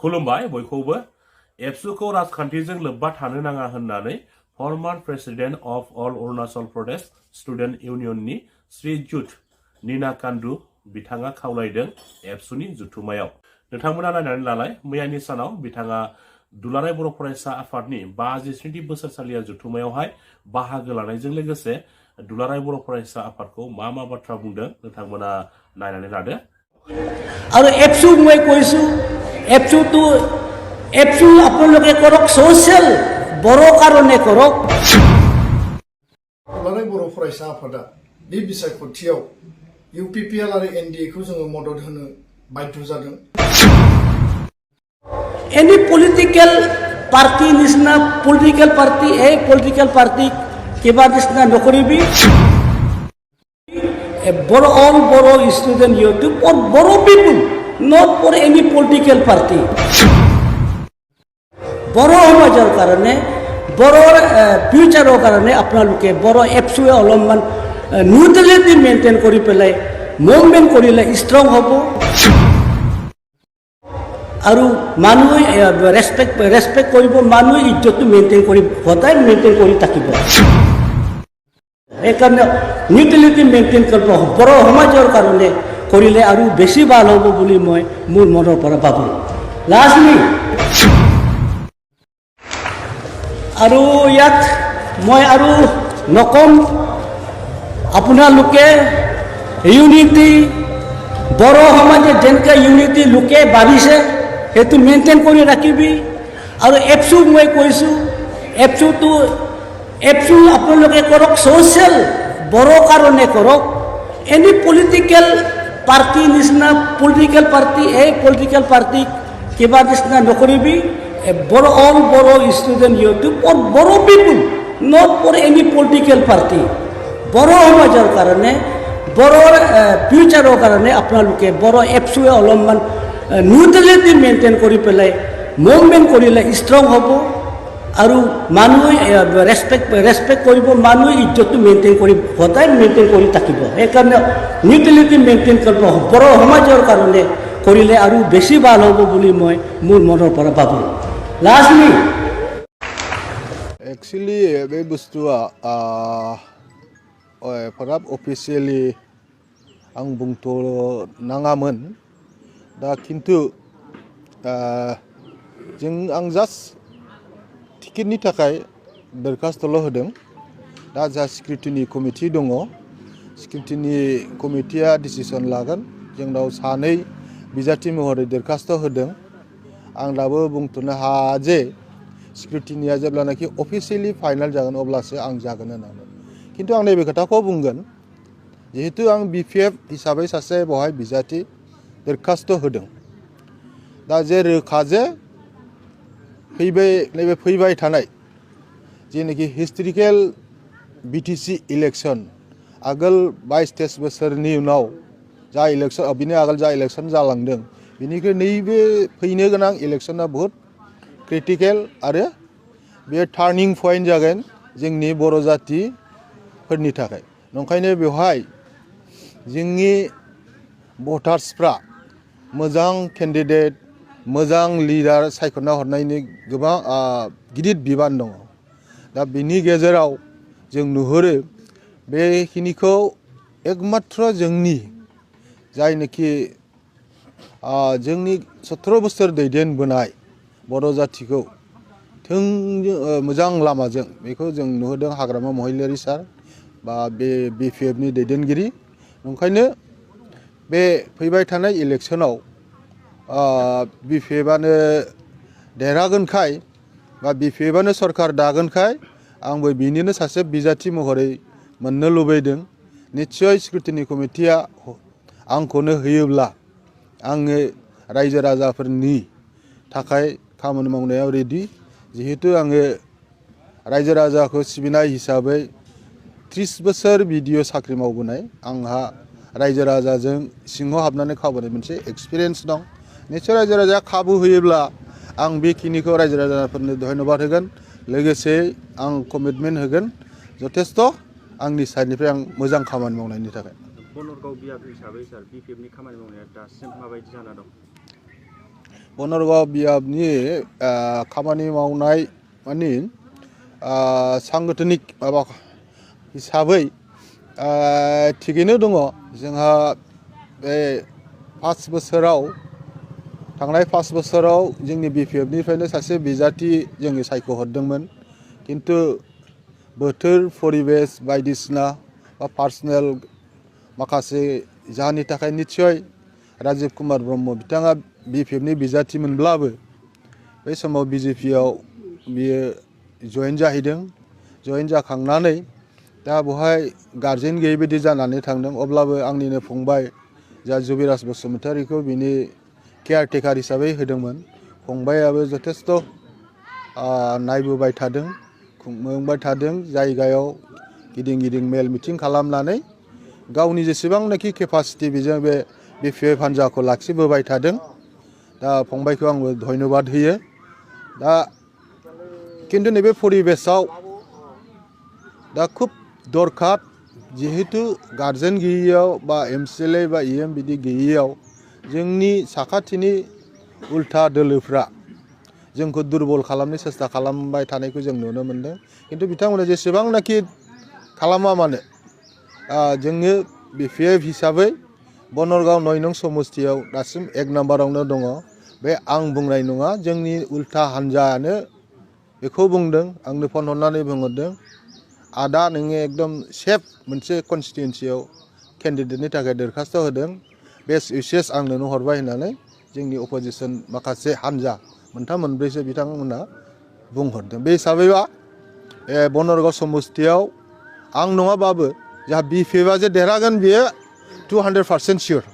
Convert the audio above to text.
खुलुमबाय बयखौबो एबसुखौ राजखान्थिजों लोब्बा थानो नाङा होननानै former president of all Arunachal Pradesh student इउनियननि श्रीजुत नीना कान्दु बिथाङा खावलायदों एबसुनि जुथुमायाव। नोंथांमोना नायनानै लालाय मैयानि सानाव बिथाङा दुलाराय बर' फरायसा आफादनि 53थि बोसोरसालिया जुथुमायावहाय बाहागो लानायजों लोगोसे दुलाराय बर' फरायसा आफादखौ मा बाथ्रा बुंदों नोंथांमोना नायनानै लादो। আৰু एबसु মই কৈছো एबसु আপোনালোকে কৰক सोशल बर' কাৰণে কৰক। दुलाराय बर' फरायसा आफादा बे बिसायख'थियाव UPPL आरो NDA खौ जोङो मदद होनो बाध्य जादों। एनी पलिटिकल पार्टी निसिना पलिटिकल पार्टी पलिटिकल पार्टी किबा निसिना नकरिबि for all Boro student YouTube or Boro people, not for any political party. Boro समाजर कारणे Boro future कारणे अपना लोके Boro ABSU अलमन neutrality maintain करी पेलाई movement करीले strong होबो आरु मानुय respect करीबो मानुय इज्जत maintain करी होताय maintain करी ताकिबो। एक न्यूट्रेलिटी मेंटेन करबो बर' समाजर कारणे करिले आरु बेसी ভাল হ'ব বুলি মই মোৰ মনৰ পৰা ভাবো। লাষ্টলি आरु ইয়াত মই आरु নকম আপোনালোকে ইউনিটি बर' সমাজে যেনকে ইউনিটি লোকে ভাবিছে হেতু মেইনটেইন কৰি ৰাখিবি আৰু এবসু মই কৈছো एबसु আপোনালোকে কৰক सोशल बर' কাৰণে কৰক। एनी पलिटिकल पार्टी निसिना पलिटिकल पार्टी पलिटिकल पार्टी किबा निसिना नकरिबि for all Boro student YouTube or Boro people, not for any political party. बर' समाजर कारणे Boro future कारणे अपना लोके Boro ABSU अलमन neutrality maintain करी पेलाई movement करिले strong होबो आरु मानुय रेस्पेक्ट करिबो मानुय इज्जत मेंटेन करी होताय मेंटेन करी ताकिबो। एक न्यूट्रेलिटी मेंटेन करबो बर' समाजर कारणे करिले आरु बेसी ভাল হ'ব বুলি মই মোৰ মনৰ পৰা ভাবো। लास्टली एक्चुअली बे बुस्तुआ एफाराब अफिसियेलि आं बुंथ' नाङामोन दा किन्तु आं जास्ट टिकेटनि थाखाय दरखास्तल' होदों। दा जा सिक्युरिटिनि कमिटि दङ सिक्युरिटिनि कमिटिया डिसिसन लागोन। जोंनाव सानै बिजाथि महरै दरखास्त होदों। आं दाबो बुंथ'नो हाया जे सिक्युरिटिनिया जेब्लानाखि अफिसियेलि फाइनाल जागोन अब्लासो आं जागोन होननानै। किन्तु आं नैबे खोथाखौ बुंगोन जिहेतु आं BPF हिसाबै सासे बेवहाय बिजाथि दरखास्त होदों। दा जे रोखा जे फैबाय थानाय जेनेखि हिस्टोरिकेल BTC इलेक्शन आगोल 22-23 बोसोरनि उनाव जा इलेक्शन बिनि आगोल जा इलेक्शन जालांदों बिनिख्रुइ नैबे फैनो गोनां इलेक्शना बहुत क्रिटिकेल आरो बे टार्निं पॉइंट जागोन जोंनि बर' जातिफोरनि थाखाय। नंखायनो बेवहाय जोंनि भटार्सफ्रा मोजां केन्डिडेट मोजां लिडार सायख'ना हरनायनि गोबां गिदिर बिबान दङ। दा बिनि गेजेराव जों नुहुरो बेखिनिखौ एकमात्र जोंनि जायनोखि जोंनि 17 बोसोर दैदेनबोनाय बर' जातिखौ मोजां लामाजों बेखौ जों नुहुरदों हाग्रामा महिलारि सार बा बे BPFनि दैदेनगिरि। ओंखायनो बे फैबाय थानाय इलेक्शनाव BPFआनो देरहागोनखाय बा BPFआनो सरकार दागोनखाय आंबो बिनिनो सासे बिजाथि महरै मोननो लुबैदों। निश्चय सिक्युरिटिनि कमिटिया आंखौनो होयोब्ला आङो रायजो राजाफोरनि थाखाय खामानि मावनायाव रेडि। जिहेतु आङो रायजो राजाखौ सिबिनाय हिसाबै 30 बोसोर BDO साख्रि मावबोनाय आंहा रायजो राजाजों सिङाव हाबनानै खावबोनाय मोनसे एक्सपिरियेन्स दं। निश्चय रायजो राजाया खाबु होयोब्ला आं बेखिनिखौ रायजो राजाफोरनो धन्यबाद होगोन। लोगोसे आं कमिटमेन्ट होगोन जथेस्थ आंनि साइडनिफ्राय आं मोजां खामानि मावनायनि थाखाय। बनरगाव बियाब हिसाबै सार BPFनि खामानि मावनाया दासिम माबायदि जाना दं? बनरगाव बियाबनि खामानि मावनाय मानि सांगठनिक माबा हिसाबै थिगैनो दङ जोंहा बे 5 बोसोराव थांनाय 5 बोसोराव जोंनि BPF-निफ्रायनो सासे बिजाथि जोंनि सायख'हरदोंमोन किन्तु बोथोर परिबेस बायदिसिना बा पार्सनेल माखासे जाहोननि थाखाय निश्चय राजीव कुमार ब्रह्म बिथाङा BPF-नि बिजाथिमोनब्लाबो बै समाव BJP-आव बियो जयेन जाहैदों जयेन जाखांनानै दा बेवहाय गार्जेन गैयै बायदि जानानै थांदों अब्लाबो आंनिनो फंबाय जा जुबिराज बसुमतारीखौ बिनि केयारटेकार हिसाबै होदोंमोन फंबायाबो जथेस्थ' नायबोबाय थादों खुंबोबाय थादों जायगायाव गिदिं गिदिं मेल मिटिं खालामनानै गावनि जेसेबांनाखि केपासिटि बेजों बे BPF हान्जाखौ लाखिबोबाय थादों दा फंबायखौ आंबो धन्यबाद होयो दा किन्तु नैबे परिबेसाव दा खुब दरखार जिहेतु गार्जेन गैयैयाव बा MCLA बा EM बिदि गैयैयाव जोंनि साखाथिनि उल्था दोलोफ्रा जोंखौ दुरबल खालामनो सेस्था खालामबाय थानायखौ जों नुनो मोनदों किन्तु बिथांमोना जेसेबांनाखि खालामा मानो जोङो BPF हिसाबै बनरगाव 9 नं समस्तियाव दासिम 1 नाम्बारावनो दङ बे आं बुंनाय नङा जोंनि उल्था हान्जायानो बेखौ बुंदों आंनो फन हरनानै बुंहरदों आदा नोङो एकदम सेफ मोनसे कनस्टिटुएन्सियाव केन्डिडेटनि थाखाय दरखास्त होदों बेस्ट उइचेस आंनो हरबाय होननानै जोंनि अपोजिसन माखासे हान्जा मोनथाम मोनब्रैसो बिथांमोना बुंहरदों बे हिसाबैबा बनरगाव समस्तियाव आं नङाबाबो जोंहा BPF-आ जे देरहागोन बियो 200% सियर